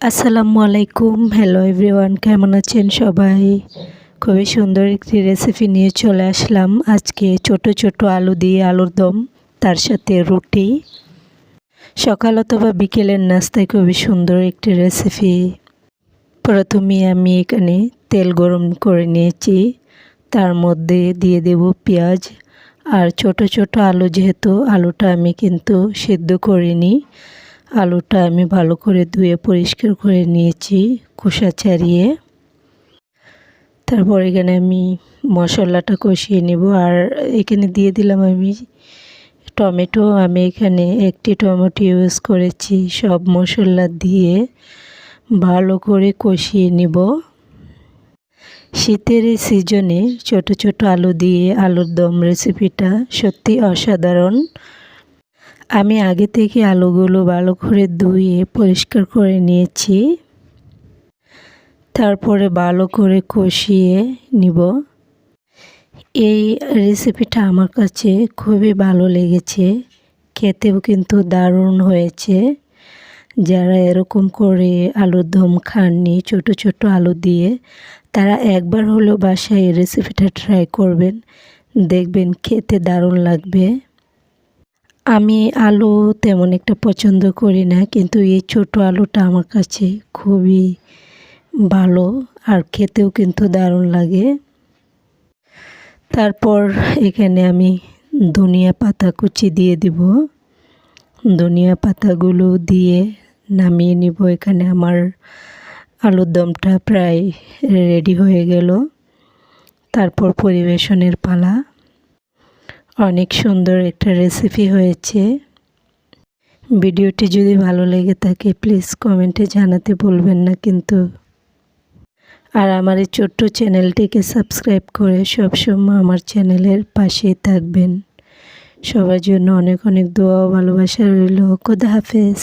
আসসালামু আলাইকুম। Hello everyone, কেমন আছেন সবাই? খুবই সুন্দর একটি রেসিপি নিয়ে চলে আসলাম আজকে। ছোট ছোট আলু দিয়ে আলুর দম, তার সাথে রুটি। সকাল অথবা বিকেলের নাস্তায় খুবই সুন্দর একটি রেসিপি। প্রথমে আমি এখানে তেল গরম করে নিয়েছি, তার মধ্যে দিয়ে দেব পেঁয়াজ আর ছোট ছোট আলু। যেহেতু আলুটা আমি কিন্তু সিদ্ধ করিনি, আলুটা আমি ভালো করে ধুয়ে পরিষ্কার করে নিয়েছি খোসা ছাড়িয়ে। তারপর এখানে আমি মশলাটা কষিয়ে নেব। আর এখানে দিয়ে দিলাম আমি টমেটো। আমি এখানে একটি টমেটো ইউজ করেছি। সব মশলা দিয়ে ভালো করে কষিয়ে নেব। শীতের এই সিজনে ছোট ছোট আলু দিয়ে আলুর দম রেসিপিটা সত্যি অসাধারণ। আমি আগে থেকে আলুগুলো ভালো করে ধুয়ে পরিষ্কার করে নিয়েছি। তারপরে ভালো করে কষিয়ে নিব। এই রেসিপিটা আমার কাছে খুবই ভালো লেগেছে, খেতেও কিন্তু দারুণ হয়েছে। যারা এরকম করে আলুর দম খাননি ছোট ছোট আলু দিয়ে, তারা একবার হলেও বাসায় এই রেসিপিটা ট্রাই করবেন, দেখবেন খেতে দারুণ লাগবে। আমি আলু তেমন একটা পছন্দ করি না, কিন্তু এই ছোট আলুটা আমার কাছে খুবই ভালো আর খেতেও কিন্তু দারুণ লাগে। তারপর এখানে আমি ধনিয়া পাতা কুচি দিয়ে দিব। ধনিয়া পাতাগুলো দিয়ে নামিয়ে নিব। এখানে আমার আলুর দমটা প্রায় রেডি হয়ে গেল। তারপর পরিবেশনের পালা। অনেক সুন্দর একটা রেসিপি হয়েছে। ভিডিওটি যদি ভালো লেগে থাকে প্লিজ কমেন্টে জানাতে ভুলবেন না কিন্তু। আর আমার এই ছোট্ট চ্যানেলটিকে সাবস্ক্রাইব করে সবসময় আমার চ্যানেলের পাশেই থাকবেন। সবার জন্য অনেক অনেক দোয়া ও ভালোবাসা রইল। খোদা হাফেজ।